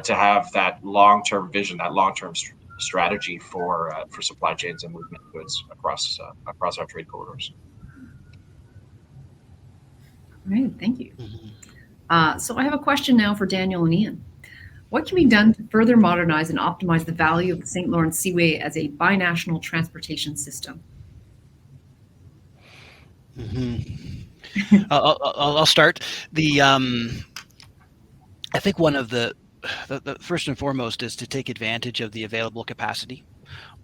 to have that long-term vision, that long-term strategy for supply chains and movement of goods across our trade corridors. All right, thank you. So I have a question now for Daniel and Ian. What can be done to further modernize and optimize the value of the St. Lawrence Seaway as a binational transportation system? I'll start. I think one of the first and foremost is to take advantage of the available capacity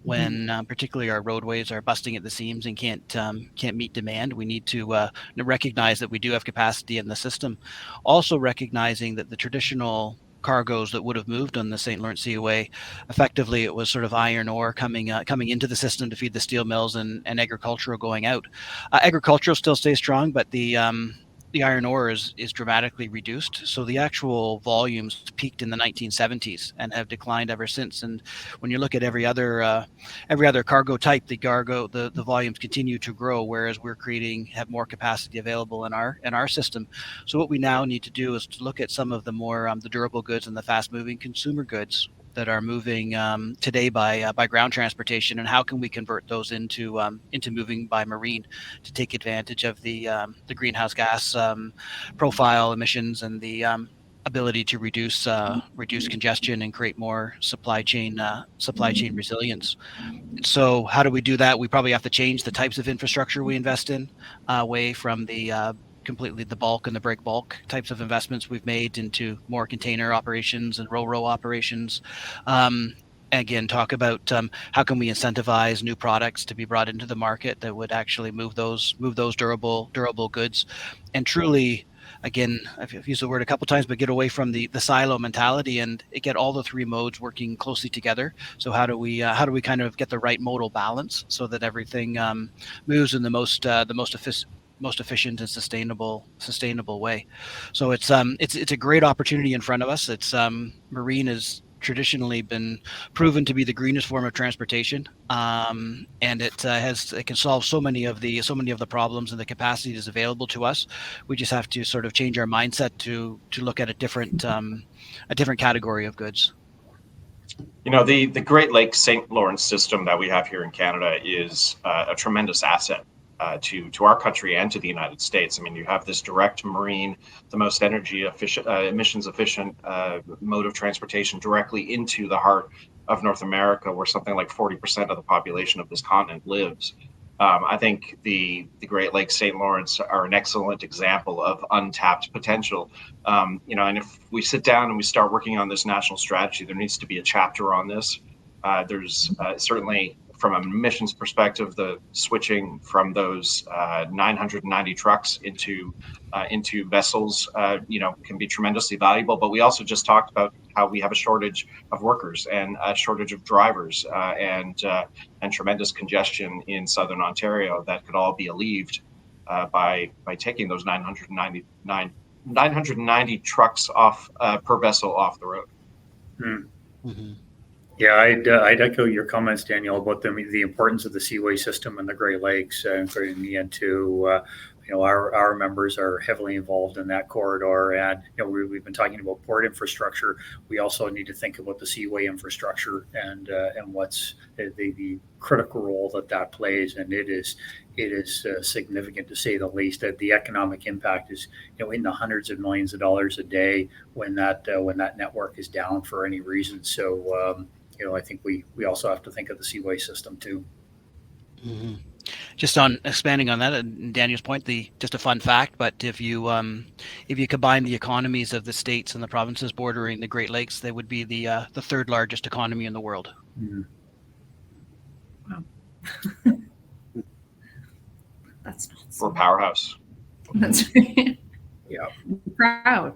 when particularly our roadways are busting at the seams and can't meet demand. We need to recognize that we do have capacity in the system. Also recognizing that the traditional cargoes that would have moved on the St. Lawrence Seaway, effectively it was sort of iron ore coming into the system to feed the steel mills, and agricultural going out. Agricultural still stays strong, but the iron ore is dramatically reduced. So the actual volumes peaked in the 1970s and have declined ever since. And when you look at every other cargo type, the volumes continue to grow, whereas have more capacity available in our system. So what we now need to do is to look at some of the more the durable goods and the fast moving consumer goods that are moving today by ground transportation, and how can we convert those into moving by marine to take advantage of the greenhouse gas profile emissions and the ability to reduce congestion and create more supply chain resilience. So how do we do that? We probably have to change the types of infrastructure we invest in, away from the completely the bulk and the break bulk types of investments we've made into more container operations and ro-ro operations. Again, talk about how can we incentivize new products to be brought into the market that would actually move those durable goods, and truly, again, I've used the word a couple of times, but get away from the silo mentality and get all the three modes working closely together. So how do we kind of get the right modal balance so that everything moves in the most efficient and sustainable way. So it's a great opportunity in front of us. It's marine has traditionally been proven to be the greenest form of transportation, and it can solve so many of the problems, and the capacity is available to us. We just have to sort of change our mindset to look at a different category of goods. The Great Lakes St. Lawrence system that we have here in Canada is a tremendous asset to our country and to the United States. I mean, you have this direct marine, the most energy efficient, emissions efficient mode of transportation directly into the heart of North America, where something like 40% of the population of this continent lives. I think the Great Lakes St. Lawrence are an excellent example of untapped potential. And if we sit down and we start working on this national strategy, there needs to be a chapter on this. There's certainly, from an emissions perspective, the switching from those 990 trucks into vessels, can be tremendously valuable. But we also just talked about how we have a shortage of workers and a shortage of drivers, and tremendous congestion in Southern Ontario that could all be alleviated by taking those 990 trucks off per vessel off the road. Mm-hmm. Yeah, I'd echo your comments, Daniel, about the importance of the seaway system in the Great Lakes, including me into our members are heavily involved in that corridor, and we've been talking about port infrastructure. We also need to think about the seaway infrastructure and what's the critical role that plays, and it is significant, to say the least. That the economic impact is in the hundreds of millions of dollars a day when that network is down for any reason. So I think we also have to think of the seaway system too. Mm-hmm. Just on expanding on that, and Daniel's point, just a fun fact, but if you combine the economies of the states and the provinces bordering the Great Lakes, they would be the third largest economy in the world. Mm-hmm. Wow. That's awesome. We're a powerhouse. That's right. Yeah. Proud,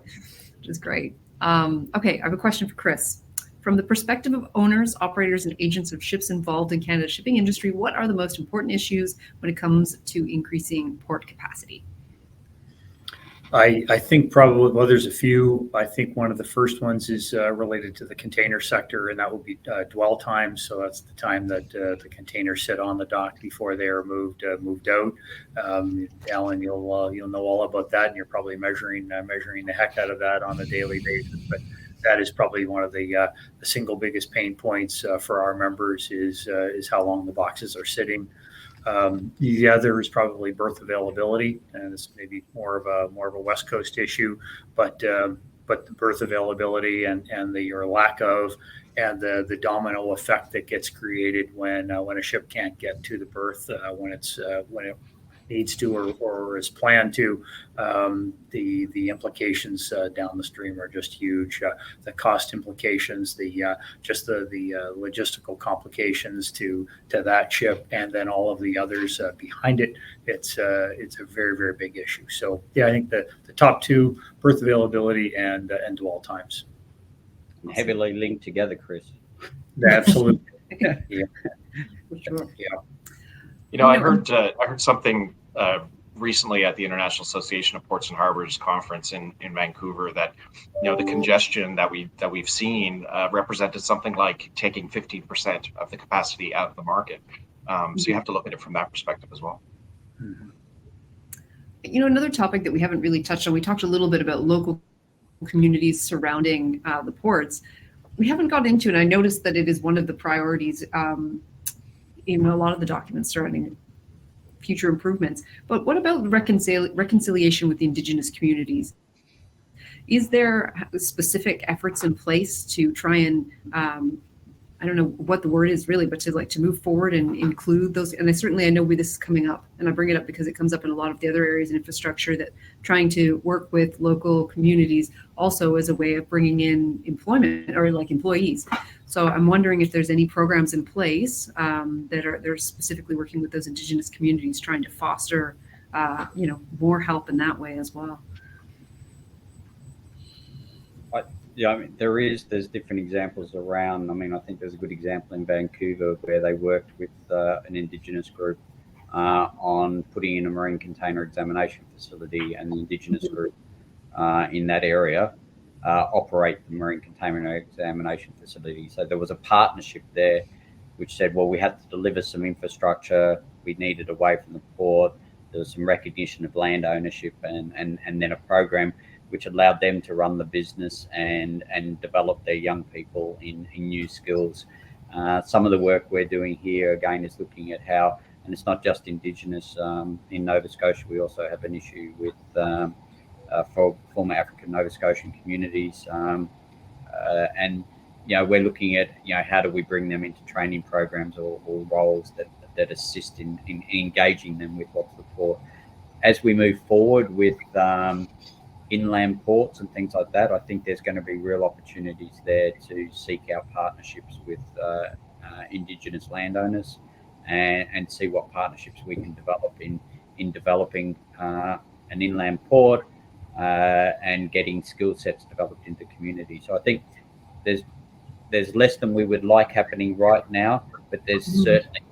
which is great. Okay, I have a question for Chris. From the perspective of owners, operators, and agents of ships involved in Canada's shipping industry, what are the most important issues when it comes to increasing port capacity? I think probably, well, there's a few. I think one of the first ones is related to the container sector, and that will be dwell time. So that's the time that the containers sit on the dock before they are moved out. Allan, you'll know all about that, and you're probably measuring the heck out of that on a daily basis. But that is probably one of the single biggest pain points for our members is how long the boxes are sitting. The other is probably berth availability, and it's maybe more of a West Coast issue, but the berth availability and your lack of, and the domino effect that gets created when a ship can't get to the berth when it needs to or is planned to. The implications down the stream are just huge. The cost implications, the logistical complications to that ship, and then all of the others behind it. It's a very, very big issue. So yeah, I think the top two: berth availability and dwell times. Heavily linked together, Chris. Absolutely. Yeah. For sure. Yeah. I heard something recently at the International Association of Ports and Harbors conference in Vancouver that the congestion that we've seen represented something like taking 15% of the capacity out of the market. So you have to look at it from that perspective as well. Mm-hmm. Another topic that we haven't really touched on, we talked a little bit about local communities surrounding the ports. We haven't got into it. I noticed that it is one of the priorities in a lot of the documents surrounding future improvements. But what about reconciliation with the Indigenous communities? Is there specific efforts in place to try and I don't know what the word is really, but to move forward and include those? And I know this is coming up, and I bring it up because it comes up in a lot of the other areas in infrastructure, that trying to work with local communities also as a way of bringing in employment or like employees. So I'm wondering if there's any programs in place they're specifically working with those Indigenous communities, trying to foster more help in that way as well. Yeah, I mean, there's different examples around. I mean, I think there's a good example in Vancouver where they worked with an Indigenous group on putting in a marine container examination facility, and the Indigenous group in that area operate the marine container examination facility. So there was a partnership there which said, well, we had to deliver some infrastructure. We needed away from the port. There was some recognition of land ownership, and then a program which allowed them to run the business and develop their young people in new skills. Some of the work we're doing here, again, is looking at how, and it's not just Indigenous. In Nova Scotia, we also have an issue with for former African Nova Scotian communities. And, we're looking at, how do we bring them into training programs or roles that assist in engaging them with what's the port. As we move forward with inland ports and things like that, I think there's going to be real opportunities there to seek out partnerships with Indigenous landowners and see what partnerships we can develop in developing an inland port and getting skill sets developed into community. So I think there's less than we would like happening right now, but there's certainly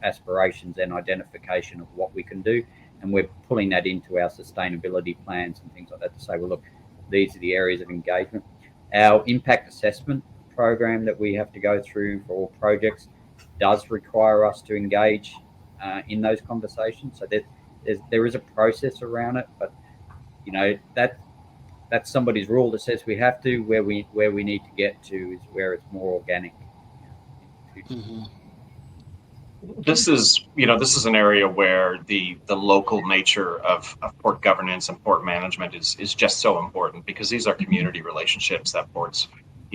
aspirations and identification of what we can do. And we're pulling that into our sustainability plans and things like that to say, well, look, these are the areas of engagement. Our impact assessment program that we have to go through for all projects does require us to engage in those conversations. So there is a process around it, but that's somebody's rule that says we have to. Where we need to get to is where it's more organic. Mm-hmm. This is an area where the local nature of port governance and port management is just so important, because these are community relationships that ports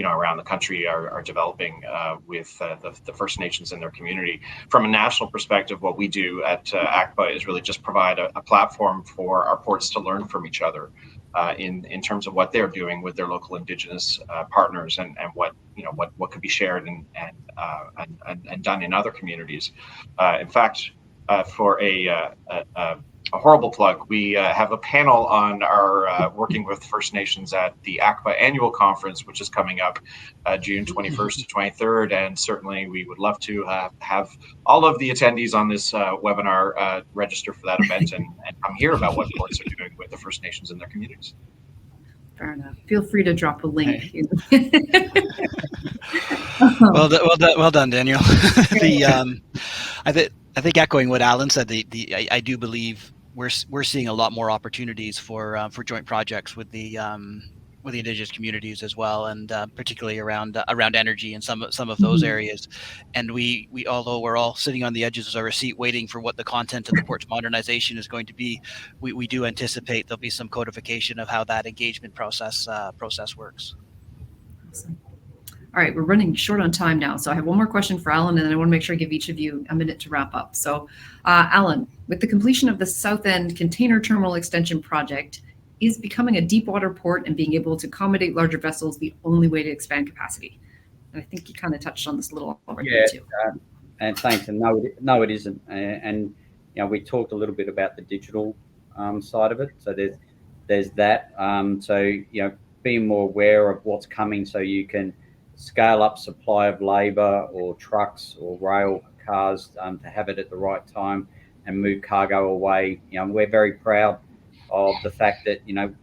around the country are developing with the First Nations in their community. From a national perspective, what we do at ACPA is really just provide a platform for our ports to learn from each other in terms of what they're doing with their local Indigenous partners and what could be shared and done in other communities. In fact, for a horrible plug, we have a panel on our working with First Nations at the ACPA annual conference, which is coming up June 21st to 23rd. And certainly we would love to have all of the attendees on this webinar register for that event and come hear about what ports are doing with the First Nations in their communities. Fair enough. Feel free to drop a link. Well done, Daniel. I think echoing what Allan said, I do believe we're seeing a lot more opportunities for joint projects with the Indigenous communities as well, and particularly around energy and some of those areas. And we although we're all sitting on the edges of our seat waiting for what the content of the port's modernization is going to be, we do anticipate there'll be some codification of how that engagement process works. Awesome. All right, we're running short on time now, so I have one more question for Allan, and then I want to make sure I give each of you a minute to wrap up. So, Allan, with the completion of the South End Container Terminal Extension project, is becoming a deep water port and being able to accommodate larger vessels the only way to expand capacity? And I think you kind of touched on this a little already too. And thanks. And no, it isn't. And we talked a little bit about the digital side of it. So there's that. So being more aware of what's coming, so you can scale up supply of labour or trucks or rail cars to have it at the right time and move cargo away. We're very proud of the fact that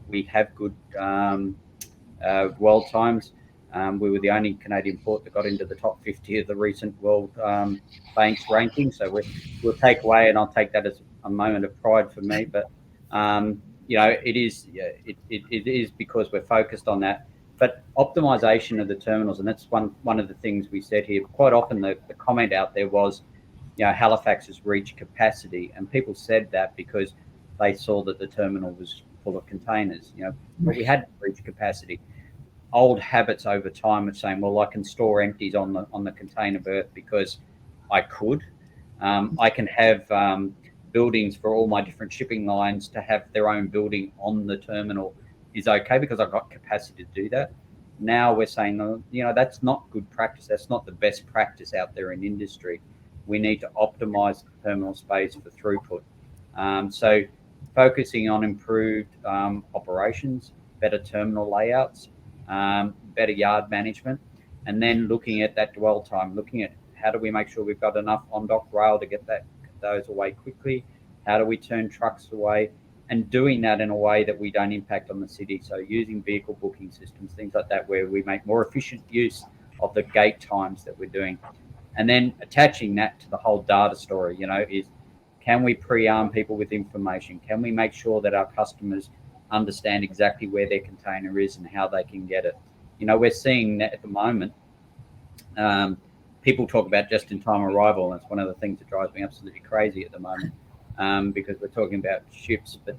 we have good dwell times. We were the only Canadian port that got into the top 50 of the recent World Banks ranking. So we'll take away, and I'll take that as a moment of pride for me. But it is because we're focused on that. But optimization of the terminals, and that's one of the things we said here. Quite often the comment out there was, Halifax has reached capacity, and people said that because they saw that the terminal full of containers, but we hadn't reached capacity. Old habits over time of saying, well, I can store empties on the container berth because I could. I can have buildings for all my different shipping lines to have their own building on the terminal is okay because I've got capacity to do that. Now we're saying, that's not good practice. That's not the best practice out there in industry. We need to optimize the terminal space for throughput. So focusing on improved operations, better terminal layouts, better yard management, and then looking at that dwell time, looking at how do we make sure we've got enough on-dock rail to get those away quickly, how do we turn trucks away, and doing that in a way that we don't impact on the city. So using vehicle booking systems, things like that, where we make more efficient use of the gate times that we're doing. And then attaching that to the whole data story, is can we pre-arm people with information? Can we make sure that our customers understand exactly where their container is and how they can get it? We're seeing that at the moment. People talk about just-in-time arrival, and it's one of the things that drives me absolutely crazy at the moment, because we're talking about ships, but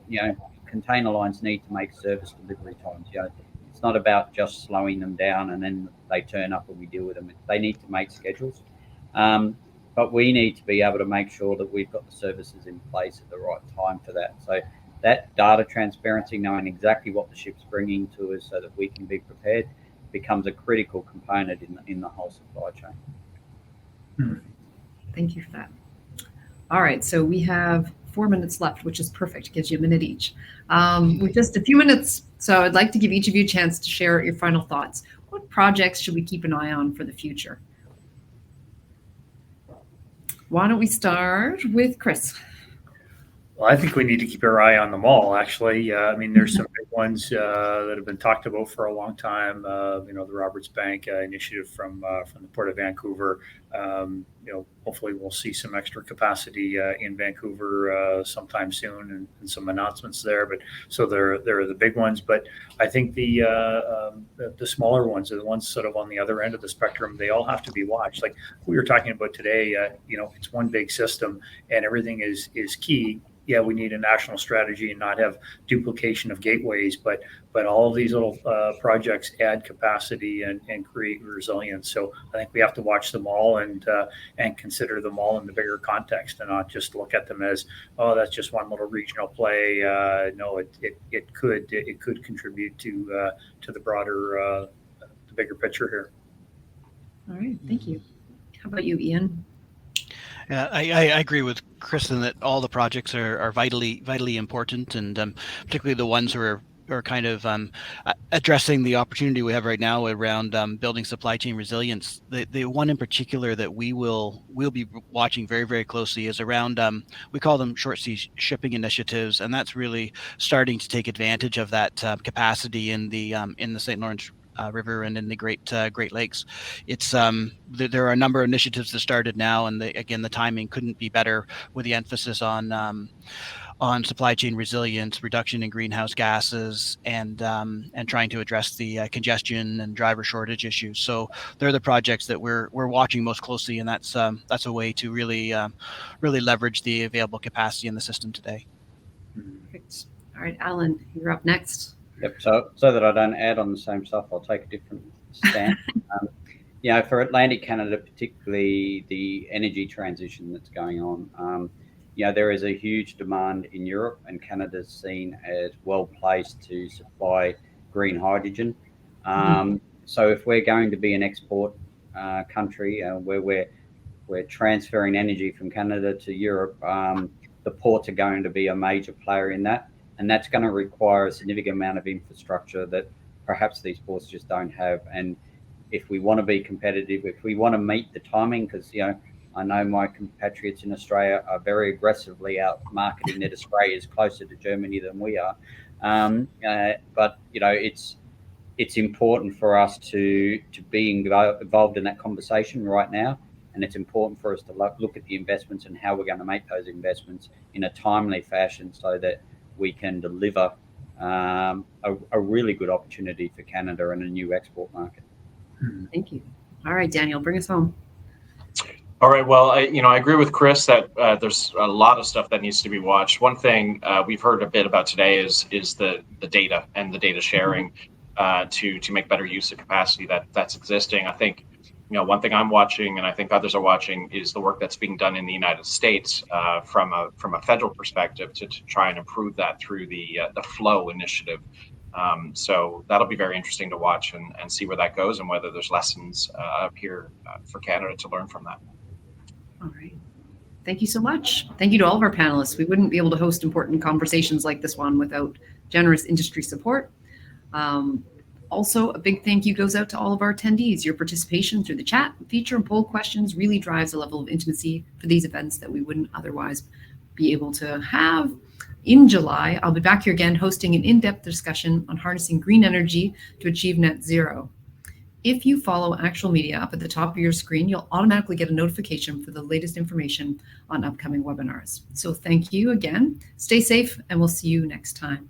container lines need to make service delivery times. It's not about just slowing them down and then they turn up and we deal with them. They need to make schedules, but we need to be able to make sure that we've got the services in place at the right time for that. So that data transparency, knowing exactly what the ship's bringing to us so that we can be prepared, becomes a critical component in the whole supply chain. Thank you for that. All right, so we have 4 minutes left, which is perfect. Gives you a minute each. With just a few minutes, so I'd like to give each of you a chance to share your final thoughts. What projects should we keep an eye on for the future? Why don't we start with Chris? Well, I think we need to keep our eye on them all, actually. There's some big ones that have been talked about for a long time. The Roberts Bank initiative from the Port of Vancouver. Hopefully we'll see some extra capacity in Vancouver sometime soon, and some announcements there. But so there are the big ones. But I think the smaller ones are the ones sort of on the other end of the spectrum. They all have to be watched. Like we were talking about today, it's one big system, and everything is key. Yeah, we need a national strategy and not have duplication of gateways, but all of these little projects add capacity and create resilience. So I think we have to watch them all and consider them all in the bigger context, and not just look at them as, oh, that's just one little regional play. No, it could contribute to the broader, the bigger picture here. All right, thank you. How about you, Ian? Yeah, I agree with Chris in that all the projects are vitally important, and particularly the ones who are kind of addressing the opportunity we have right now around building supply chain resilience. The one in particular that we'll be watching very, very closely is around we call them short sea shipping initiatives, and that's really starting to take advantage of that capacity in the St. Lawrence River and in the Great Lakes. It's there are a number of initiatives that started now, and the timing couldn't be better, with the emphasis on supply chain resilience, reduction in greenhouse gases, and trying to address the congestion and driver shortage issues. So they're the projects that we're watching most closely, and that's a way to really leverage the available capacity in the system today. Perfect. All right, Allan, you're up next. Yep. So that I don't add on the same stuff, I'll take a different stand. For Atlantic Canada, particularly the energy transition that's going on, there is a huge demand in Europe, and Canada's seen as well placed to supply green hydrogen. So if we're going to be an export country where we're transferring energy from Canada to Europe, the ports are going to be a major player in that. And that's going to require a significant amount of infrastructure that perhaps these ports just don't have. And if we want to be competitive, if we want to meet the timing, because, I know my compatriots in Australia are very aggressively out marketing that Australia is closer to Germany than we are. But it's important for us to be involved in that conversation right now. And it's important for us to look at the investments and how we're going to make those investments in a timely fashion so that we can deliver a really good opportunity for Canada and a new export market. Thank you. All right, Daniel, bring us home. All right. Well, I agree with Chris that there's a lot of stuff that needs to be watched. One thing we've heard a bit about today is the data and the data sharing to make better use of capacity that's existing. I think one thing I'm watching, and I think others are watching, is the work that's being done in the United States from a federal perspective to try and improve that through the Flow initiative. So that'll be very interesting to watch and see where that goes and whether there's lessons up here for Canada to learn from that. All right. Thank you so much. Thank you to all of our panelists. We wouldn't be able to host important conversations like this one without generous industry support. Also, a big thank you goes out to all of our attendees. Your participation through the chat, feature, and poll questions really drives a level of intimacy for these events that we wouldn't otherwise be able to have. In July, I'll be back here again hosting an in-depth discussion on harnessing green energy to achieve net zero. If you follow Actual Media up at the top of your screen, you'll automatically get a notification for the latest information on upcoming webinars. So thank you again. Stay safe, and we'll see you next time.